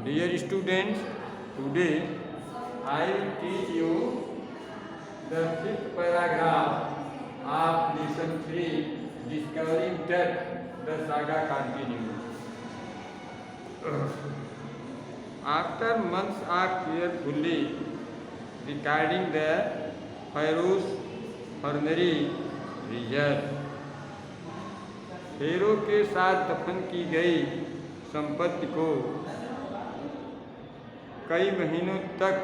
Dear students, today I will teach you the fifth paragraph of lesson 3, Discovering Death. The saga continues. After months of carefully recording the Pharaoh's funerary reserve, फेरो के साथ दफन की गई संपत्ति को कई महीनों तक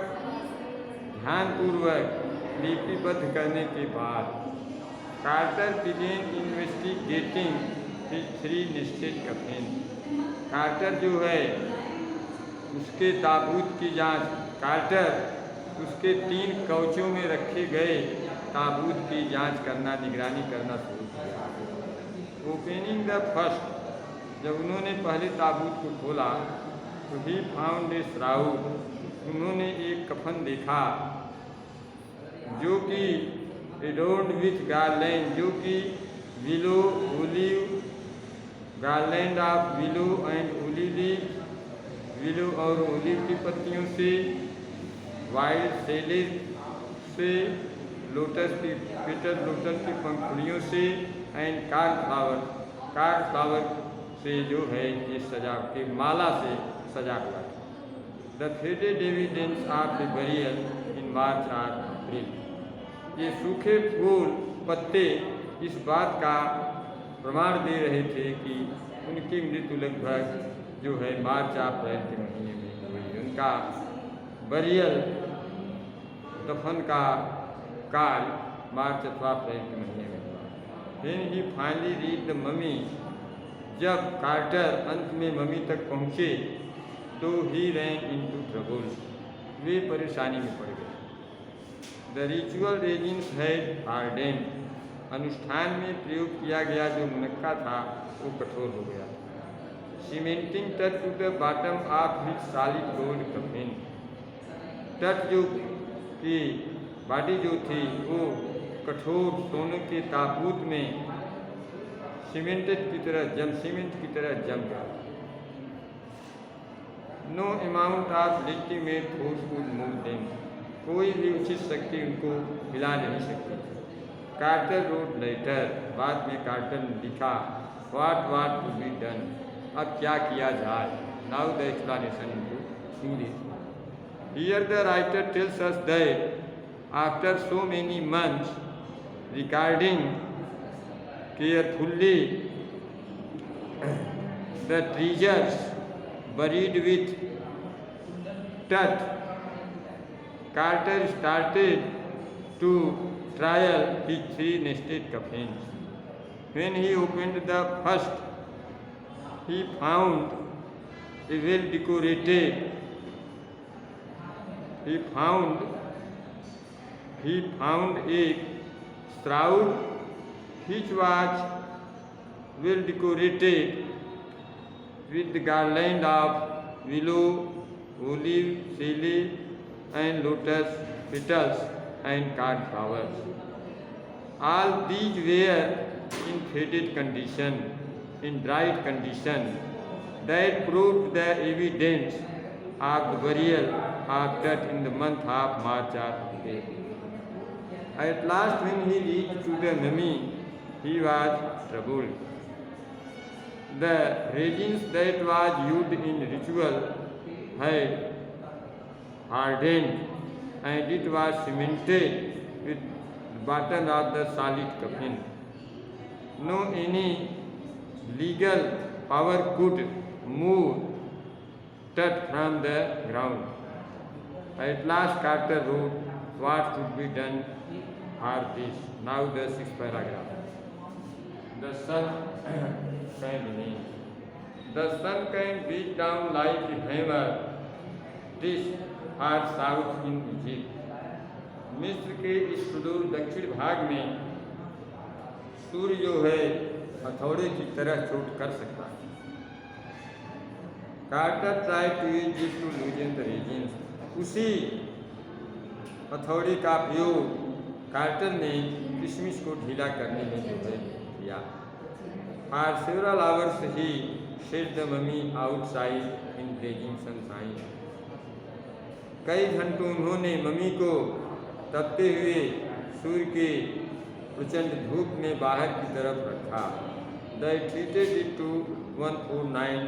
ध्यानपूर्वक लिपिबद्ध करने के बाद Carter began investigating his 3 nested coffin. Carter जो है उसके ताबूत की जांच, कार्टर उसके 3 कवचों में रखे गए ताबूत की जांच करना, निगरानी करना शुरू किया। ओपनिंग द फर्स्ट, जब उन्होंने पहले ताबूत को खोला तो ही फाउंड ए श्राउड, उन्होंने एक कफन देखा जो कि एडोर्न्ड विथ गार्लैंड, जो कि willow olive, garland of willow and olive leaves, willow और ओलिव की पत्तियों से, वाइल्ड सेलेस से, लोटस की पेटल, लोटस की पंखुड़ियों से, एंड कार फ्लावर से जो है ये सजावट की माला से सजा हुआ है। The threaded evidence of the burial in March और अप्रैल, ये सूखे फूल पत्ते इस बात का प्रमाण दे रहे थे कि उनकी मृत्यु लगभग जो है मार्च अप्रैल के महीने में हुई। उनका बरियल, दफन का काल मार्च अथवा अप्रैल के महीने में हुआ। When he finally reached the mummy, जब कार्टर अंत में मम्मी तक पहुँचे तो ही ran into trouble, वे परेशानी में पड़ गए। The ritual resins had hardened, अनुष्ठान में प्रयोग किया गया जो मुनक्का था वो कठोर हो गया। Cementing touch to the bottom of his solid gold coffin, तट जो की बॉडी जो थी वो कठोर सोने के ताबूत में सीमेंट की तरह जम गया। No amount of legitimate force would move them, कोई भी उचित शक्ति उनको हिला नहीं सकती। कार्टर रोड लेटर, बाद में कार्टर ने लिखा, व्हाट टू बी डन, अब क्या किया जाए। Now the explanation to this. Here the writer tells us that after so many months recording carefully the treasures buried with Tut, Carter started to trial his 3 nested coffins. When he opened the first, he found a well decorated, he found a shroud which was well decorated with the garland of willow, olive, shelley, and lotus petals and card flowers. All these were in faded condition, in dried condition, that proved the evidence of the burial of Tut in the month of March or April. At last, when he reached to the mummy, he was troubled. The resins that was used in ritual had hardened, and it was cemented with the bottom of the solid coffin. No any legal power could move Tut from the ground. At last, Carter wrote what should be done are this. Now the 6th paragraph. The sun can beneath. The sun can beat down like a hammer this far south in Egypt. मिस्र के इस सुदूर दक्षिण भाग में सूर्य जो है हथौड़े की तरह चोट कर सकता है। Carter try to use it to loosen the resins, उसी हथौड़े का प्रयोग कार्टर ने किशमिश को ढीला करने में जो है किया। For several hours he set the mummy outside in blazing sunshine. कई घंटों उन्होंने मम्मी को तपते हुए सूर्य के प्रचंड धूप में बाहर की तरफ रखा। They treated it to 149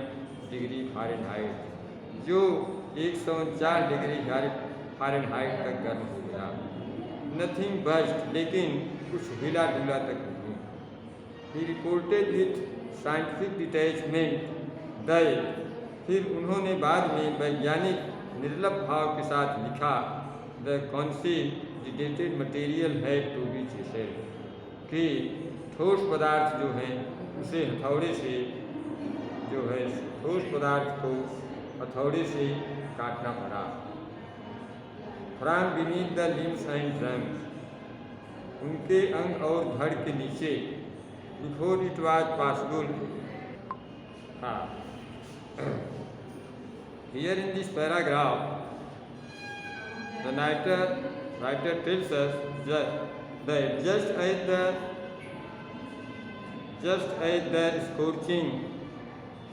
degree Fahrenheit, जो 149 डिग्री फ़ारेनहाइट तक गर्म हो गया। नथिंग बस्ट, लेकिन कुछ हिला डुला तक नहीं। He reported with scientific detachment that, फिर उन्होंने बाद में वैज्ञानिक निर्लभ भाव के साथ लिखा, The consolidated material had to be chiseled, कि ठोस पदार्थ जो हैं उसे हथौड़े से जो है ठोस पदार्थ को हथौड़े से काटना पड़ा। From beneath the limbs and trunks, उनके अंग और धड़ के नीचे, before it was possible, हाँ, here in this paragraph, the writer tells us that just as the scorching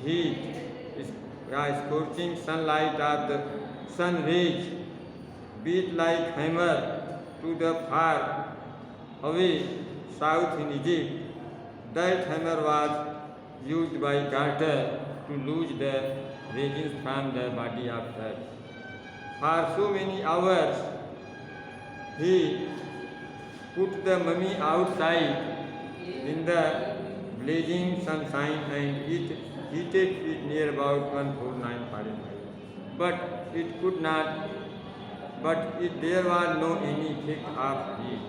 heat, scorching sunlight of the sun rays beat like hammer to the far away south in Egypt, that hammer was used by Carter to lose the raisins from the body of Earth. For so many hours, he put the mummy outside in the blazing sunshine and it heated it near about 149 Fahrenheit. There was no any effect of heat.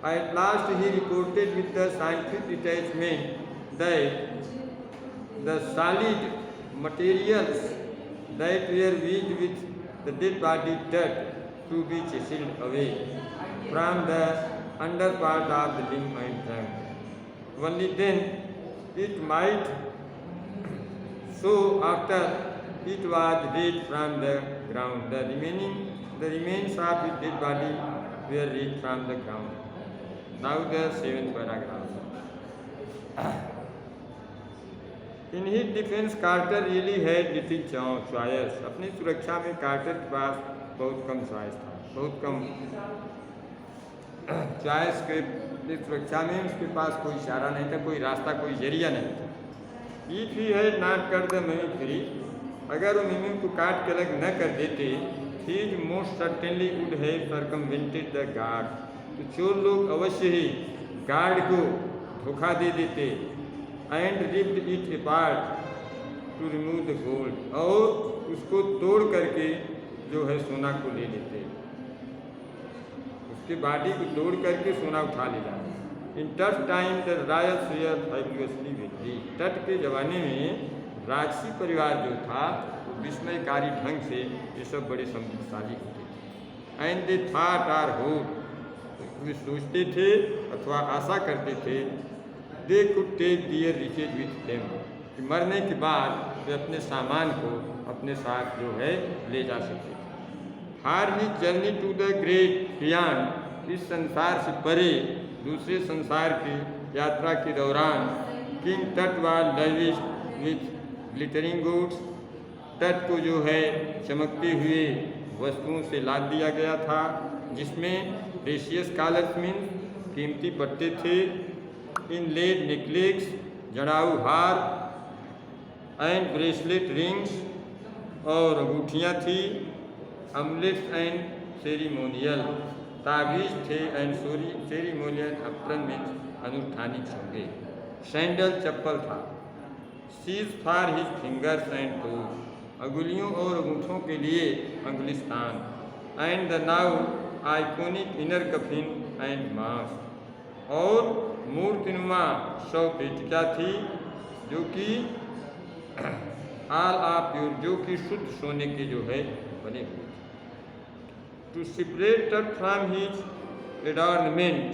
At last he reported with the scientific detachment that the solid materials that were used with the dead body dirt to be chiseled away from the under part of the limb and trunk. Only then it might so after it was raised from the ground. The remains of the dead body were raised from the ground. Now the 7th paragraph. In his defense, Carter really had little choice. अपनी सुरक्षा में quarter के पास बहुत कम choice था, बहुत कम choice के सुरक्षा में उसके पास कोई इशारा नहीं था, कोई रास्ता, कोई जरिया नहीं था। If he had not cut the mummy free, अगर वो मम्मी को काट के अलग न कर देते, he most certainly would have circumvented the guard. तो चोर लोग अवश्य ही गार्ड को धोखा दे देते, and ripped it apart to remove the gold, और उसको तोड़ करके जो है सोना को ले लेते, उसके बॉडी को तोड़ करके सोना उठा ले जाते। इन tough time the royal share fabulously victory, तट के ज़माने में राजसी परिवार जो था वो विस्मयकारी ढंग से ये सब बड़े समृद्धशाली होते थे। And they thought or hope, वे सोचते थे अथवा आशा करते थे, they could take their riches with them, कि मरने के बाद वे अपने सामान को अपने साथ जो है ले जा सकते थे। हार ही journey to the great beyond, इस संसार से परे दूसरे संसार की यात्रा के दौरान किंग तट वाज लविश्ड विथ ग्लिटरिंग गुड्स, तट को जो है चमकते हुए वस्तुओं से लाद दिया गया था, जिसमें प्रेशियस कलर्स मीन्स कीमती पट्टे थे, इनलेड नेकलेस जड़ाऊ हार, एंड ब्रेसलेट रिंग्स और अंगूठियाँ थी, अमलेट्स एंड सेरिमोनियल ताबीज थे, एंड सेरिमोनियल अप्रन मीन्स अनुष्ठानिक संगे, सैंडल चप्पल था, सीज for his fingers and toes, अंगुलियों और अंगूठों के लिए अंगुलिस्तान, and the now iconic inner coffin and mask, और मूर्तिनुमा शवपेटिका थी जो कि ऑल ऑफ प्योर, जो कि शुद्ध सोने के जो है बने हुए थे। टू सेपरेट तट फ्रॉम हिज एडॉर्नमेंट,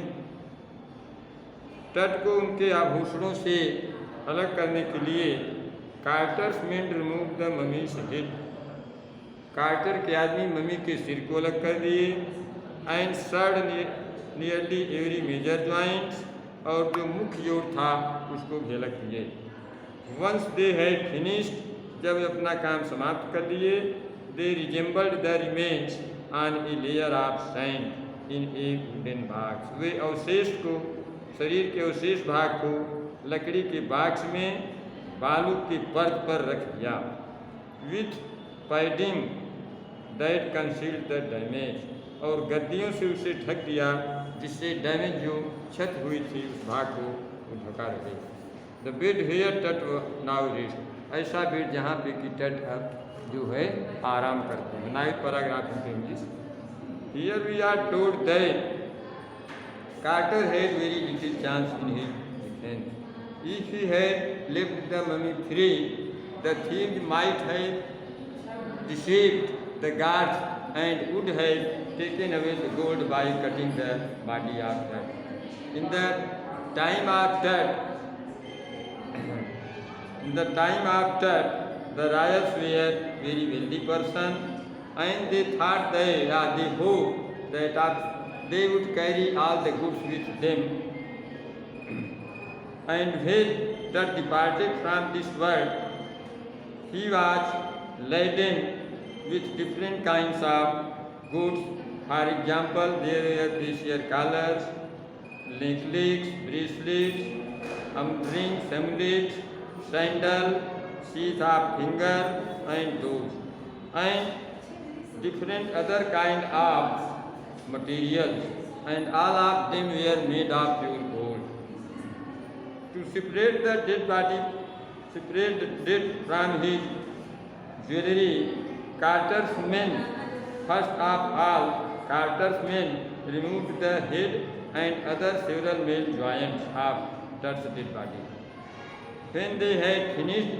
तट को उनके आभूषणों से अलग करने के लिए Carter's men remove the mummy's head, Carter के आदमी मम्मी के सिर को अलग कर दिए, and severed nearly every major joints, और जो मुख्य जोड़ था उसको भी अलग किए। Once they had finished, जब अपना काम समाप्त कर लिए, they resembled the remains on a layer of sand in a wooden box. वे अवशेष को, शरीर के अवशेष भाग को लकड़ी के बॉक्स में बालू की परत पर रख दिया, with padding that concealed the damage, और गद्दियों से उसे ढक दिया जिससे डैमेज जो क्षत हुई थी उस भाग को वो ढका रहे। द बेड हेयर तट नाउ रेस्ट, ऐसा बेड जहाँ पे कि तट अब जो है आराम करते हैं। Ninth paragraph in English. Here we are told that Carter had very little chance in his defence. If he had left the mummy free, the thieves might have deceived the guards and would have taken away the gold by cutting the body of that. In the time of that, the royals were very wealthy person, and they thought they hoped that they would carry all the goods with them. And when that departed from this world, he was laden with different kinds of goods. For example, there were precious collars, necklaces, bracelets, rings, amulets, sandals, sheath of finger, and those, and different other kind of materials, and all of them were made of pure gold. To separate the dead body, separate the dead from his jewelry, Carter's men, first of all, Carter's men removed the head and other several male joints of Tur's dead body. When they had finished,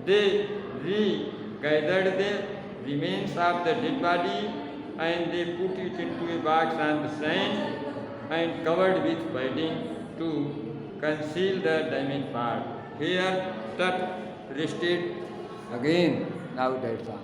they regathered the remains of the dead body and they put it into a box on the sand and covered with padding to conceal the damaged part. Here Tut rested again. Now that's all.